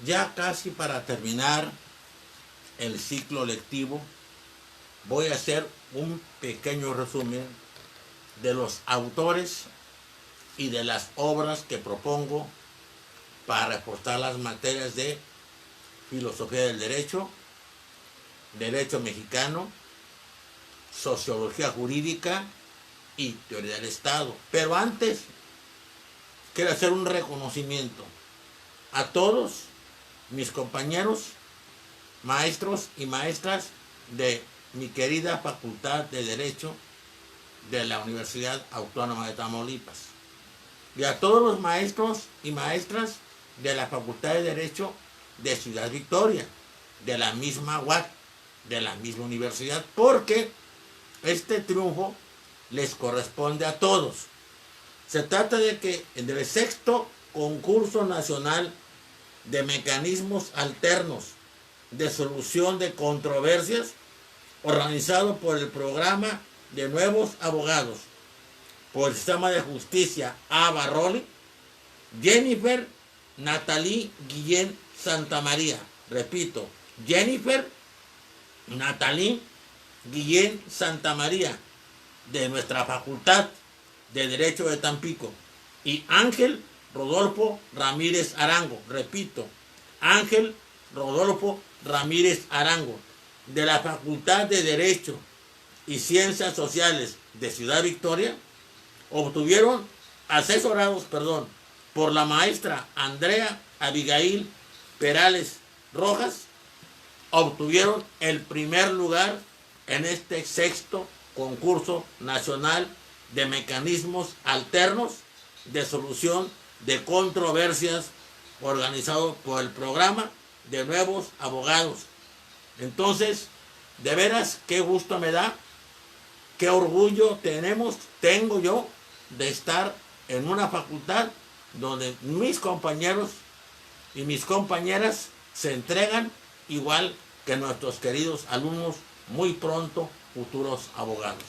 Ya casi para terminar el ciclo lectivo, voy a hacer un pequeño resumen de los autores y de las obras que propongo para reforzar las materias de filosofía del derecho, derecho mexicano, sociología jurídica y teoría del Estado. Pero antes quiero hacer un reconocimiento a todos mis compañeros, maestros y maestras de mi querida Facultad de Derecho de la Universidad Autónoma de Tamaulipas, y a todos los maestros y maestras de la Facultad de Derecho de Ciudad Victoria, de la misma UAC, de la misma universidad, porque este triunfo les corresponde a todos. Se trata de que en el sexto concurso nacional de mecanismos alternos de solución de controversias, organizado por el programa de nuevos abogados por el sistema de justicia A. Barroli, Jennifer Nathalie Guillén Santamaría, repito, Jennifer Nathalie Guillén Santamaría, de nuestra Facultad de Derecho de Tampico, y Ángel Rodolfo Ramírez Arango, repito, Ángel Rodolfo Ramírez Arango, de la Facultad de Derecho y Ciencias Sociales de Ciudad Victoria, obtuvieron, asesorados, por la maestra Andrea Abigail Perales Rojas, obtuvieron el primer lugar en este sexto concurso nacional de mecanismos alternos de solución de controversias, organizado por el programa de nuevos abogados. Entonces, de veras, qué gusto me da, qué orgullo tengo yo de estar en una facultad donde mis compañeros y mis compañeras se entregan igual que nuestros queridos alumnos, muy pronto futuros abogados.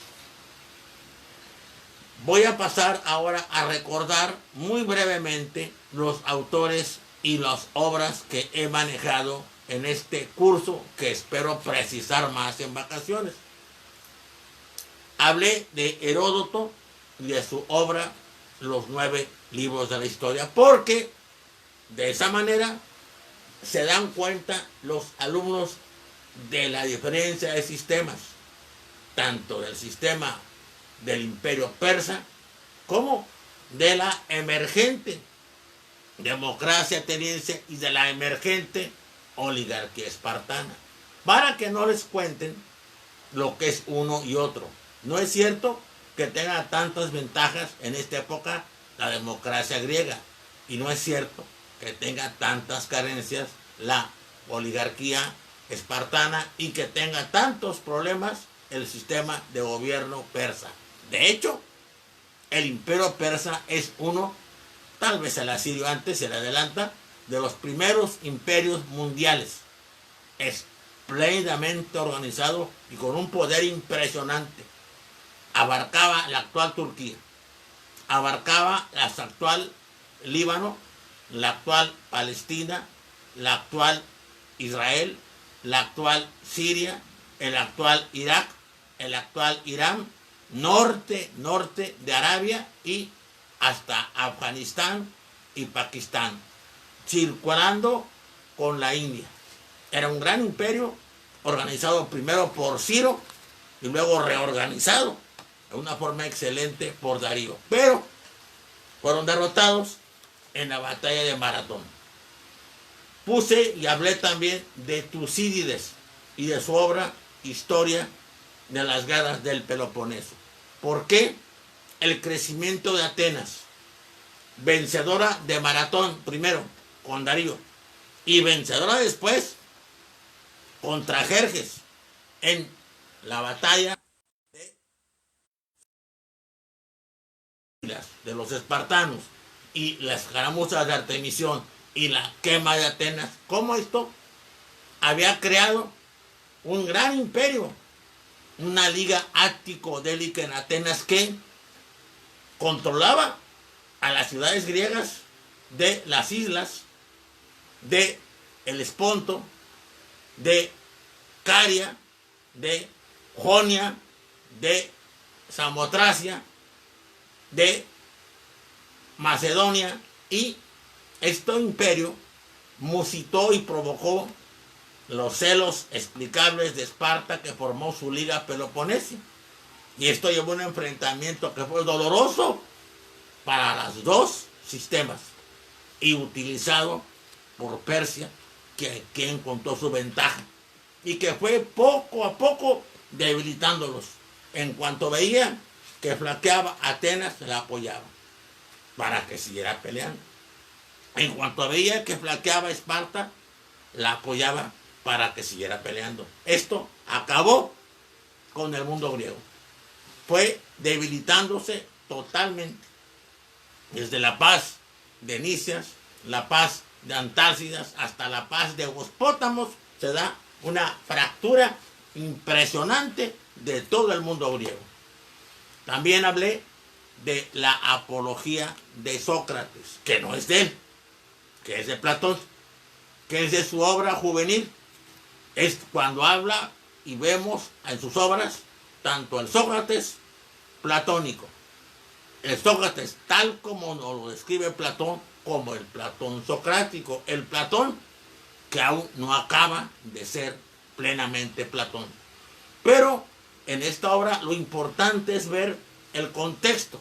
Voy a pasar ahora a recordar muy brevemente los autores y las obras que he manejado en este curso, que espero precisar más en vacaciones. Hablé de Heródoto y de su obra Los 9 libros de la historia, porque de esa manera se dan cuenta los alumnos de la diferencia de sistemas, tanto del sistema del imperio persa como de la emergente democracia ateniense y de la emergente oligarquía espartana, para que no les cuenten lo que es uno y otro. No es cierto que tenga tantas ventajas en esta época la democracia griega, y no es cierto que tenga tantas carencias la oligarquía espartana y que tenga tantos problemas el sistema de gobierno persa. De hecho, el imperio persa es uno, tal vez el asirio antes se le adelanta, de los primeros imperios mundiales, espléndidamente organizado y con un poder impresionante. Abarcaba la actual Turquía, abarcaba la actual Líbano, la actual Palestina, la actual Israel, la actual Siria, el actual Irak, el actual Irán, norte de Arabia y hasta Afganistán y Pakistán, circulando con la India. Era un gran imperio organizado primero por Ciro y luego reorganizado de una forma excelente por Darío, pero fueron derrotados en la batalla de Maratón. Puse y hablé también de Tucídides y de su obra Historia de las guerras del Peloponeso. ¿Por qué? El crecimiento de Atenas, vencedora de Maratón primero con Darío y vencedora después contra Jerjes en la batalla de los espartanos y las escaramuzas de Artemisión y la quema de Atenas. ¿Cómo esto había creado un gran imperio, una liga ático-délica en Atenas que controlaba a las ciudades griegas de las islas de el Esponto, de Caria, de Jonia, de Samotracia, de Macedonia, y este imperio musitó y provocó los celos explicables de Esparta, que formó su liga Peloponesia. Y esto llevó a un enfrentamiento que fue doloroso para los dos sistemas y utilizado por Persia, que encontró su ventaja y que fue poco a poco debilitándolos. En cuanto veía que flaqueaba, Atenas la apoyaba para que siguiera peleando. En cuanto veía que flaqueaba Esparta, la apoyaba para que siguiera peleando. Esto acabó con el mundo griego. Fue debilitándose totalmente. Desde la paz de Nicias, la paz de Antárcidas, hasta la paz de Euspótamos, se da una fractura impresionante de todo el mundo griego. También hablé de la apología de Sócrates, que no es de él, que es de Platón, que es de su obra juvenil. Es cuando habla y vemos en sus obras tanto el Sócrates platónico, el Sócrates tal como nos lo describe Platón, como el Platón socrático, el Platón que aún no acaba de ser plenamente Platón. Pero en esta obra lo importante es ver el contexto.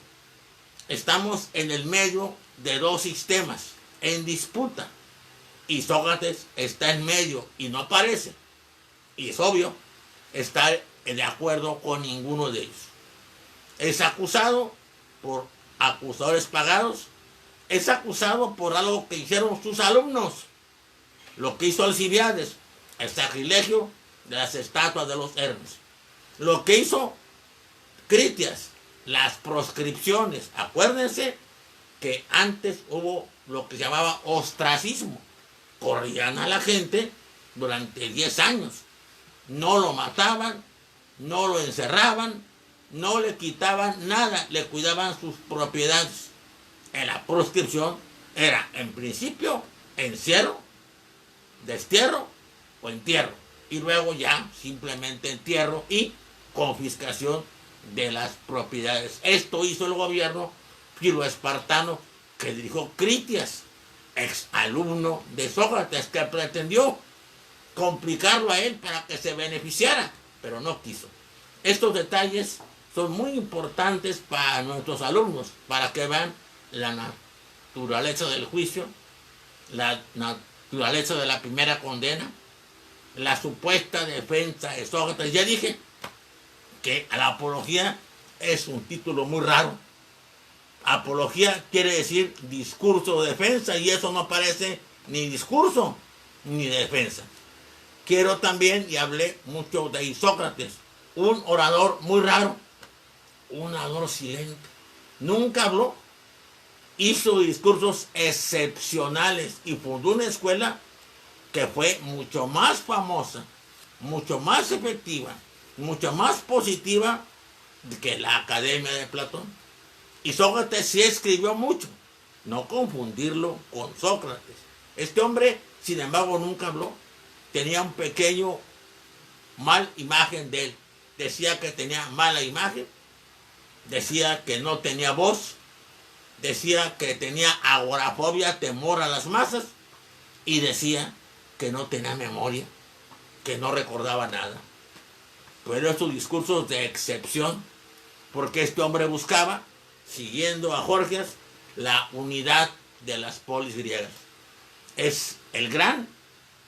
Estamos en el medio de dos sistemas en disputa y Sócrates está en medio y no aparece, y es obvio, está de acuerdo con ninguno de ellos. Es acusado por acusadores pagados, es acusado por algo que hicieron sus alumnos, lo que hizo Alcibiades, el sacrilegio de las estatuas de los Hermes, lo que hizo Critias, las proscripciones. Acuérdense que antes hubo lo que se llamaba ostracismo, corrían a la gente durante 10 años, no lo mataban, no lo encerraban, no le quitaban nada, le cuidaban sus propiedades. En la proscripción era, en principio, encierro, destierro o entierro, y luego ya simplemente entierro y confiscación de las propiedades. Esto hizo el gobierno filoespartano que dirigió Critias, ex alumno de Sócrates, que pretendió complicarlo a él para que se beneficiara, pero no quiso. Estos detalles son muy importantes para nuestros alumnos, para que vean la naturaleza del juicio, la naturaleza de la primera condena, la supuesta defensa de Sócrates. Ya dije que la apología es un título muy raro. Apología quiere decir discurso de defensa, y eso no parece ni discurso ni defensa. Quiero también, y hablé mucho de Isócrates, un orador muy raro, un orador silente. Nunca habló, hizo discursos excepcionales y fundó una escuela que fue mucho más famosa, mucho más efectiva, mucho más positiva que la Academia de Platón. Y Sócrates sí escribió mucho, no confundirlo con Sócrates. Este hombre, sin embargo, nunca habló. Tenía un pequeño mal imagen de él. Decía que tenía mala imagen, decía que no tenía voz, decía que tenía agorafobia, temor a las masas, y decía que no tenía memoria, que no recordaba nada. Pero estos discursos de excepción, porque este hombre buscaba, siguiendo a Gorgias, la unidad de las polis griegas. Es el gran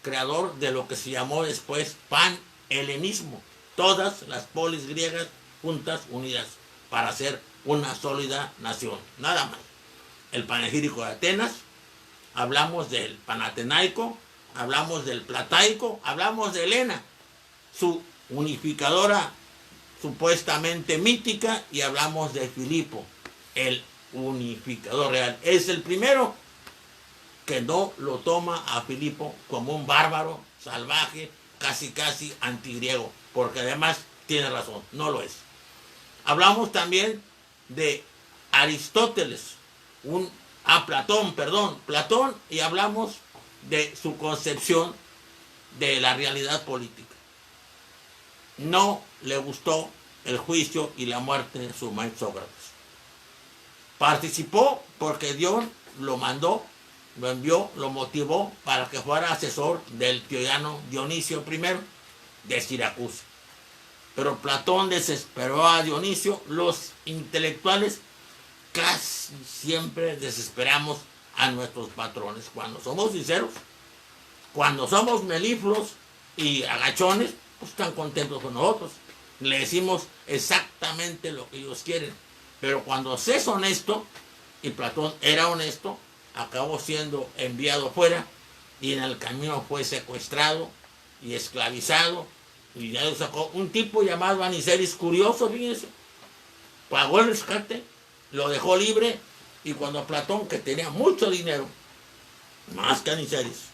creador de lo que se llamó después pan-helenismo. Todas las polis griegas juntas, unidas, para hacer una sólida nación. Nada más. El panegírico de Atenas, hablamos del panatenaico, hablamos del plataico, hablamos de Helena, su unificadora supuestamente mítica, y hablamos de Filipo, el unificador real. Es el primero que no lo toma a Filipo como un bárbaro, salvaje, casi antigriego, porque además tiene razón, no lo es. Hablamos también de Aristóteles, Platón, y hablamos de su concepción de la realidad política. No le gustó el juicio y la muerte de su maestro Sócrates. Participó porque Dios lo mandó, lo envió, lo motivó para que fuera asesor del tirano Dionisio I de Siracusa. Pero Platón desesperó a Dionisio. Los intelectuales casi siempre desesperamos a nuestros patrones. Cuando somos sinceros, cuando somos melifluos y agachones, pues están contentos con nosotros. Le decimos exactamente lo que ellos quieren. Pero cuando se es honesto, y Platón era honesto, acabó siendo enviado fuera y en el camino fue secuestrado y esclavizado. Y ya lo sacó un tipo llamado Aniceris, curioso, fíjense. Pagó el rescate, lo dejó libre, y cuando Platón, que tenía mucho dinero, más que Aniceris,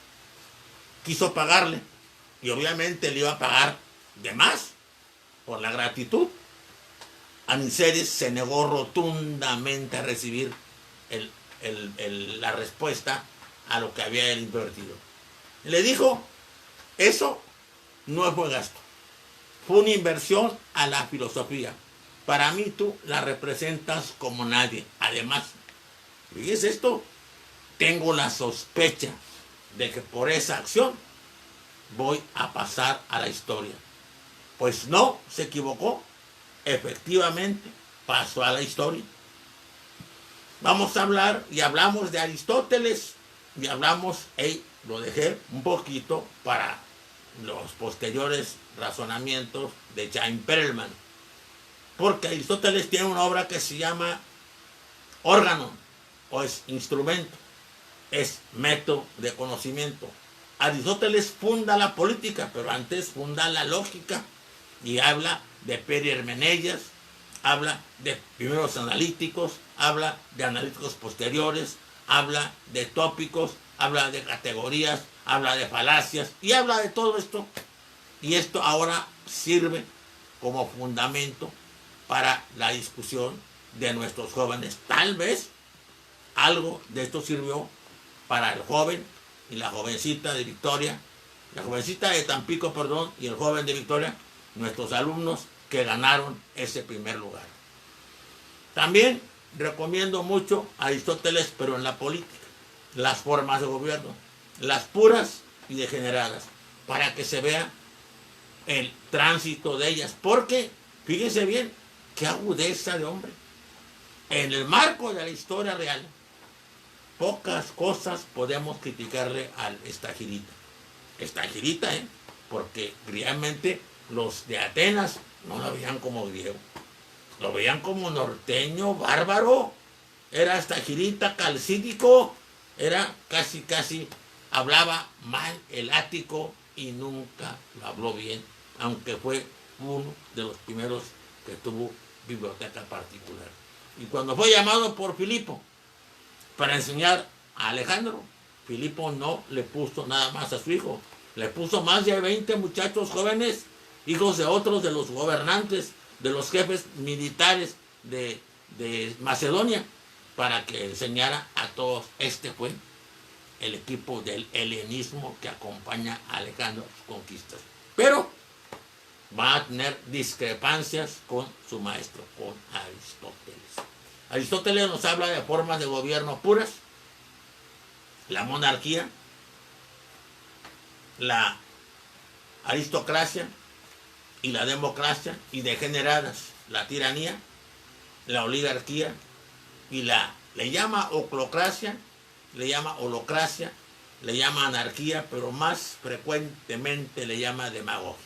quiso pagarle, y obviamente le iba a pagar de más por la gratitud, Aniceris se negó rotundamente a recibir la respuesta a lo que había él invertido. Le dijo, eso no fue gasto, fue una inversión a la filosofía. Para mí tú la representas como nadie. Además, fíjese esto, tengo la sospecha de que por esa acción voy a pasar a la historia. Pues no, se equivocó. Efectivamente, pasó a la historia. Vamos a hablar, y hablamos de Aristóteles, y hablamos, lo dejé un poquito para los posteriores razonamientos de Chaim Perelman. Porque Aristóteles tiene una obra que se llama órgano, o es instrumento, es método de conocimiento. Aristóteles funda la política, pero antes funda la lógica, y habla de perihermeneias, habla de primeros analíticos, habla de analíticos posteriores, habla de tópicos, habla de categorías, habla de falacias, y habla de todo esto. Y esto ahora sirve como fundamento para la discusión de nuestros jóvenes. Tal vez algo de esto sirvió para el joven y la jovencita de Victoria, la jovencita de Tampico, perdón, y el joven de Victoria, nuestros alumnos que ganaron ese primer lugar. También recomiendo mucho a Aristóteles, pero en la política, las formas de gobierno, las puras y degeneradas, para que se vea el tránsito de ellas, porque fíjense bien, qué agudeza de hombre. En el marco de la historia real, pocas cosas podemos criticarle al Estagirita. Estagirita, porque realmente los de Atenas no lo veían como griego, lo veían como norteño, bárbaro. Era Estagirita calcídico, era casi, hablaba mal el ático y nunca lo habló bien, aunque fue uno de los primeros que tuvo biblioteca particular. Y cuando fue llamado por Filipo para enseñar a Alejandro, Filipo no le puso nada más a su hijo, le puso más de 20 muchachos jóvenes, hijos de otros de los gobernantes, de los jefes militares de Macedonia, para que enseñara a todos. Este fue el equipo del helenismo que acompaña a Alejandro a sus conquistas. Pero va a tener discrepancias con su maestro, con Aristóteles. Aristóteles nos habla de formas de gobierno puras, la monarquía, la aristocracia y la democracia, y degeneradas, la tiranía, la oligarquía, y le llama oclocracia, le llama holocracia, le llama anarquía, pero más frecuentemente le llama demagogia.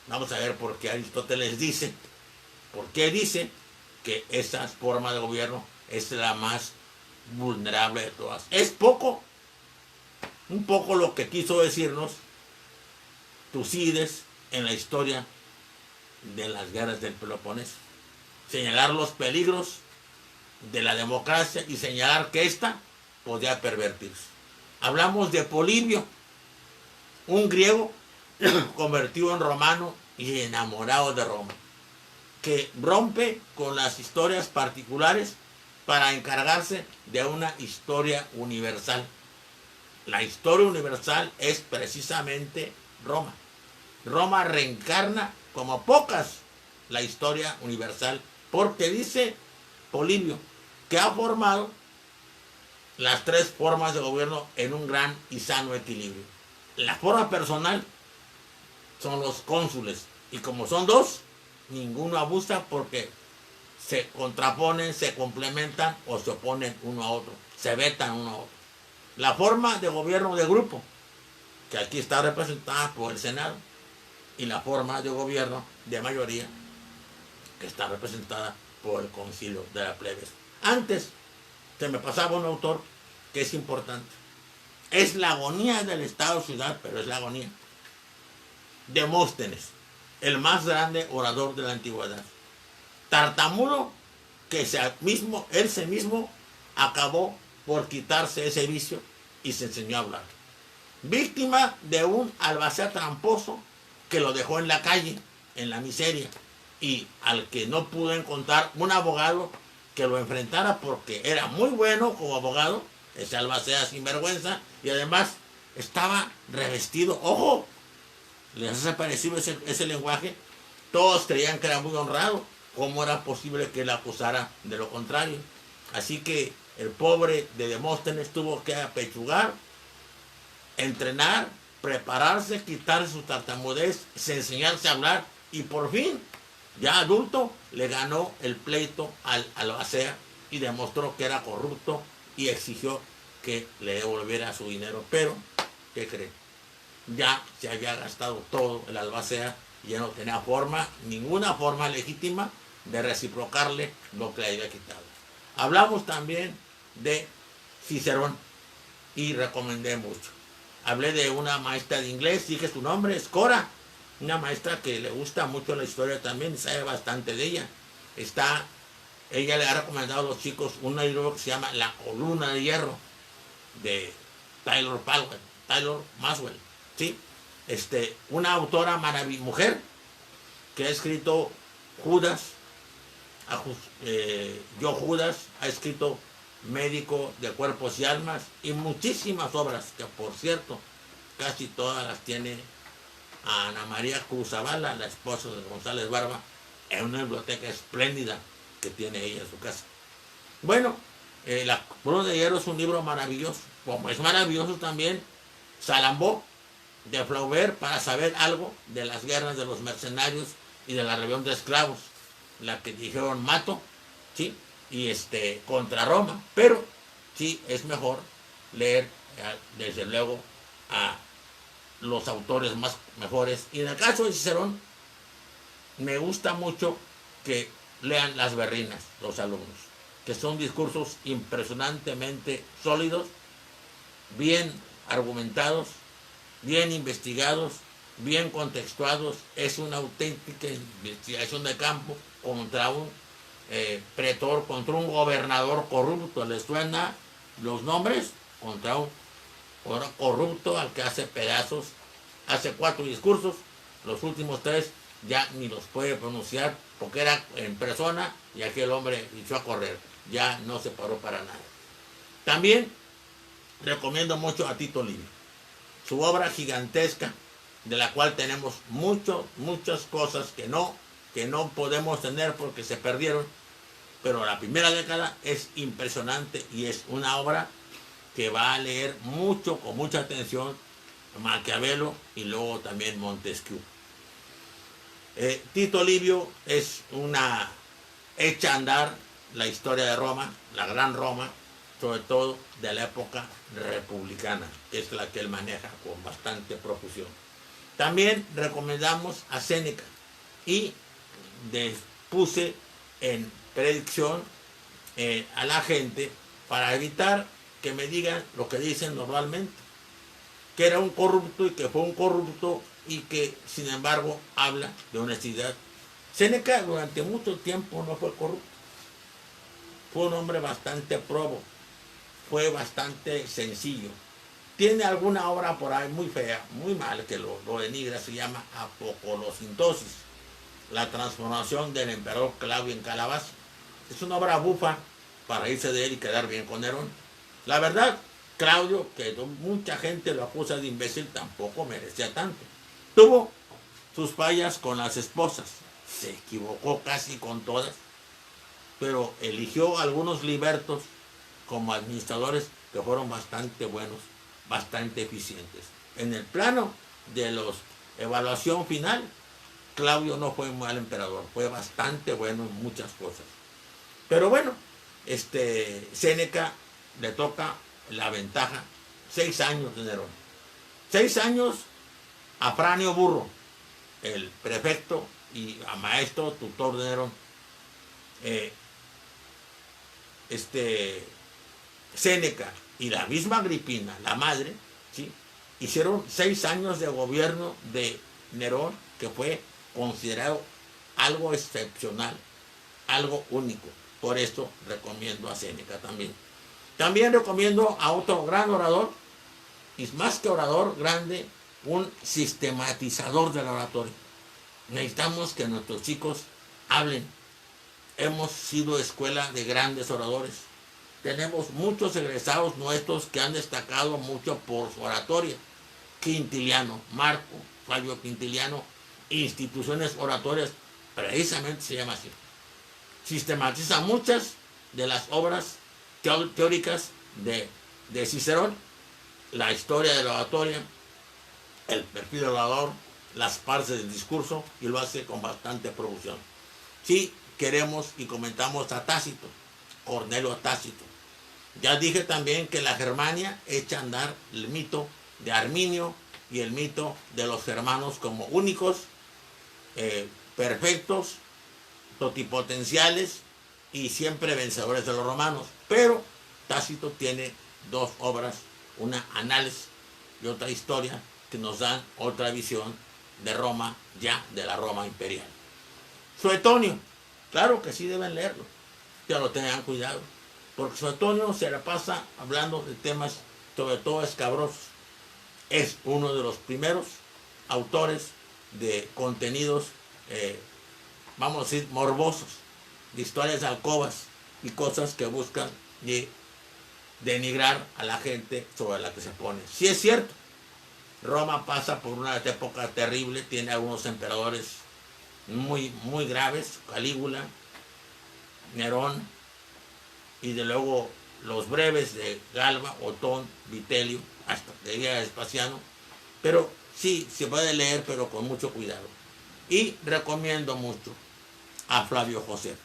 Vamos a ver por qué Aristóteles dice, que esa forma de gobierno es la más vulnerable de todas. Es un poco lo que quiso decirnos Tucídides en la historia de las guerras del Peloponeso. Señalar los peligros de la democracia y señalar que ésta podía pervertirse. Hablamos de Polibio, un griego convertido en romano y enamorado de Roma, que rompe con las historias particulares para encargarse de una historia universal. La historia universal es precisamente Roma. Roma reencarna como pocas la historia universal, porque dice Polibio que ha formado las tres formas de gobierno en un gran y sano equilibrio. La forma personal son los cónsules, y como son dos, ninguno abusa porque se contraponen, se complementan o se oponen uno a otro, se vetan uno a otro. La forma de gobierno de grupo, que aquí está representada por el Senado, y la forma de gobierno de mayoría, que está representada por el concilio de la plebes. Antes se me pasaba un autor que es importante. Es la agonía del Estado-ciudad, pero es la agonía. Demóstenes, el más grande orador de la antigüedad. Tartamudo que él mismo acabó por quitarse ese vicio y se enseñó a hablar. Víctima de un albacea tramposo que lo dejó en la calle, en la miseria, y al que no pudo encontrar un abogado que lo enfrentara porque era muy bueno como abogado, ese albacea sinvergüenza, y además estaba revestido, ojo, les hace parecido ese lenguaje, todos creían que era muy honrado, ¿cómo era posible que él acusara de lo contrario? Así que el pobre de Demóstenes tuvo que apechugar, entrenar, prepararse, quitarse su tartamudez, enseñarse a hablar, y por fin, ya adulto, le ganó el pleito al albacea y demostró que era corrupto y exigió que le devolviera su dinero. Pero, ¿qué cree? Ya se había gastado todo el albacea y ya no tenía ninguna forma legítima de reciprocarle lo que le había quitado. Hablamos también de Cicerón y recomendé mucho. Hablé de una maestra de inglés, dije su nombre, es Cora, una maestra que le gusta mucho la historia también y sabe bastante de ella. Ella le ha recomendado a los chicos un libro que se llama La columna de hierro, de Taylor Maxwell, ¿sí? Una autora mujer que ha escrito Judas, Yo Judas, ha escrito Médico de Cuerpos y Almas y muchísimas obras que, por cierto, casi todas las tiene Ana María Cruz Zavala, la esposa de González Barba, en una biblioteca espléndida que tiene ella en su casa. Bueno, La columna de hierro es un libro maravilloso, como es maravilloso también Salambó de Flaubert, para saber algo de las guerras de los mercenarios y de la rebelión de esclavos, la que dijeron Mato, ¿sí? Y contra Roma. Pero sí es mejor leer desde luego a los autores más mejores, y en el caso de Cicerón me gusta mucho que lean Las Berrinas los alumnos, que son discursos impresionantemente sólidos, bien argumentados, bien investigados, bien contextuados. Es una auténtica investigación de campo contra un pretor, contra un gobernador corrupto. ¿Les suena los nombres? Contra un corrupto al que hace pedazos. Hace 4 discursos, los últimos 3 ya ni los puede pronunciar porque era en persona y aquel hombre echó a correr, ya no se paró para nada. También recomiendo mucho a Tito Livio, su obra gigantesca, de la cual tenemos muchas cosas que no podemos tener porque se perdieron, pero la primera década es impresionante y es una obra que va a leer mucho, con mucha atención, Maquiavelo y luego también Montesquieu. Tito Livio es una hecha a andar la historia de Roma, la gran Roma, sobre todo de la época republicana, que es la que él maneja con bastante profusión. También recomendamos a Séneca y puse en predicción a la gente para evitar que me digan lo que dicen normalmente, que era un corrupto y que fue un corrupto y que sin embargo habla de honestidad. Séneca durante mucho tiempo no fue corrupto, fue un hombre bastante probo, fue bastante sencillo. Tiene alguna obra por ahí muy fea, muy mal, que lo denigra, se llama Apocolosintosis, la transformación del emperador Claudio en calabaza. Es una obra bufa para irse de él y quedar bien con Nerón. La verdad Claudio, que mucha gente lo acusa de imbécil, tampoco merecía tanto. Tuvo sus fallas con las esposas, se equivocó casi con todas, pero eligió algunos libertos como administradores que fueron bastante buenos, bastante eficientes. En el plano de la evaluación final, Claudio no fue un mal emperador, fue bastante bueno en muchas cosas. Pero bueno, Séneca le toca la ventaja, 6 años de Nerón. 6 años a Franio Burro, el prefecto y a maestro, tutor de Nerón. Séneca y la misma Agripina, la madre, ¿sí?, hicieron 6 años de gobierno de Nerón, que fue considerado algo excepcional, algo único. Por esto recomiendo a Séneca también. También recomiendo a otro gran orador, y más que orador grande, un sistematizador de la oratoria. Necesitamos que nuestros chicos hablen. Hemos sido escuela de grandes oradores. Tenemos muchos egresados nuestros que han destacado mucho por su oratoria. Quintiliano, Marco, Flavio Quintiliano, instituciones oratorias, precisamente se llama así. Sistematiza muchas de las obras teóricas de Cicerón, la historia de la oratoria, el perfil del orador, las partes del discurso, y lo hace con bastante producción. Sí, queremos y comentamos a Tácito, Cornelio Tácito. Ya dije también que la Germania echa a andar el mito de Arminio y el mito de los germanos como únicos, perfectos, totipotenciales y siempre vencedores de los romanos. Pero Tácito tiene 2 obras, una Análisis y otra Historia, que nos dan otra visión de Roma, ya de la Roma imperial. Suetonio, claro que sí deben leerlo, ya lo tengan cuidado, porque Suetonio se la pasa hablando de temas sobre todo escabrosos. Es uno de los primeros autores de contenidos, vamos a decir, morbosos, de historias de alcobas y cosas que buscan denigrar a la gente sobre la que se pone. Sí es cierto, Roma pasa por una época terrible, tiene algunos emperadores muy, muy graves, Calígula, Nerón, y de luego los breves de Galba, Otón, Vitelio, hasta que llega Vespasiano. Pero sí, se puede leer, pero con mucho cuidado. Y recomiendo mucho a Flavio Josefo.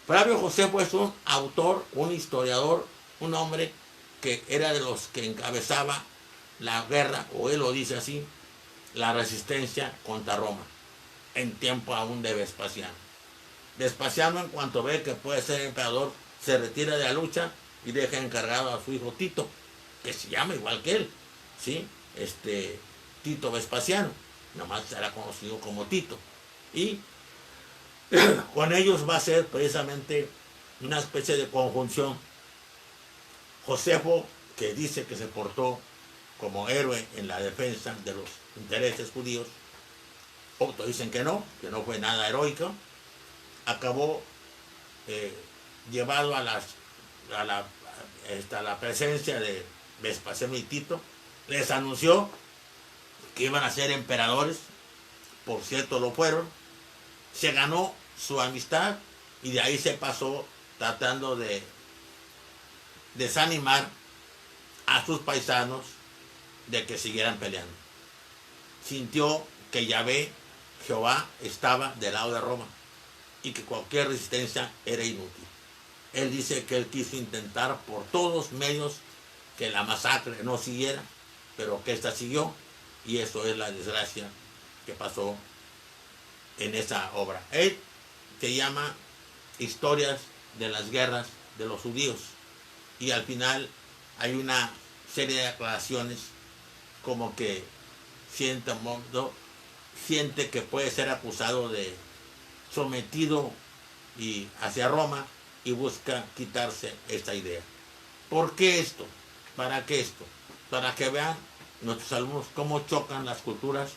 Flavio Josefo es un autor, un historiador, un hombre que era de los que encabezaba la guerra, o él lo dice así, la resistencia contra Roma, en tiempo aún de Vespasiano. Vespasiano, en cuanto ve que puede ser emperador, se retira de la lucha y deja encargado a su hijo Tito, que se llama igual que él, ¿sí? Tito Vespasiano, nomás será conocido como Tito. Y con ellos va a ser precisamente una especie de conjunción. Josefo, que dice que se portó como héroe en la defensa de los intereses judíos, otros dicen que no fue nada heroico, acabó llevado a la presencia de Vespasiano y Tito, les anunció que iban a ser emperadores, por cierto lo fueron, se ganó su amistad y de ahí se pasó tratando de desanimar a sus paisanos de que siguieran peleando. Sintió que Yahvé, Jehová, estaba del lado de Roma y que cualquier resistencia era inútil. Él dice que él quiso intentar por todos medios que la masacre no siguiera, pero que esta siguió, y eso es la desgracia que pasó en esa obra. Él se llama Historias de las guerras de los judíos, y al final hay una serie de aclaraciones como que siente que puede ser acusado de sometido y hacia Roma, y busca quitarse esta idea. ¿Por qué esto? ¿Para qué esto? Para que vean nuestros alumnos cómo chocan las culturas,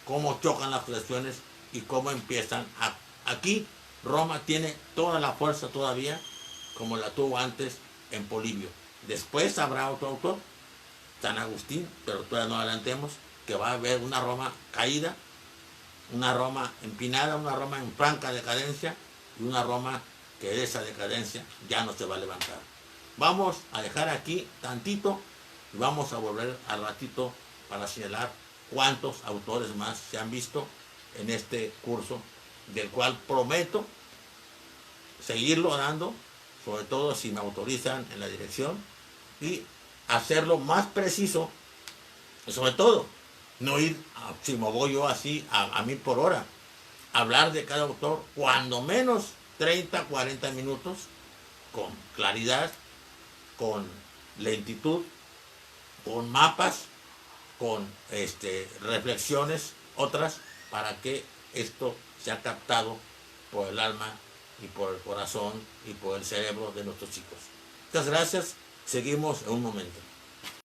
cómo chocan las tradiciones y cómo empiezan aquí Roma tiene toda la fuerza todavía como la tuvo antes en Polibio. Después habrá otro autor, San Agustín, pero todavía no adelantemos, que va a haber una Roma caída, una Roma empinada, una Roma en franca decadencia y una Roma que de esa decadencia ya no se va a levantar. Vamos a dejar aquí tantito y vamos a volver al ratito para señalar cuántos autores más se han visto en este curso, del cual prometo seguirlo dando, sobre todo si me autorizan en la dirección, y hacerlo más preciso, y sobre todo no ir, si me voy yo así a 1000 por hora, hablar de cada autor cuando menos 30, 40 minutos, con claridad, con lentitud, con mapas, con reflexiones otras, para que esto sea captado por el alma y por el corazón y por el cerebro de nuestros chicos. Muchas gracias, seguimos en un momento.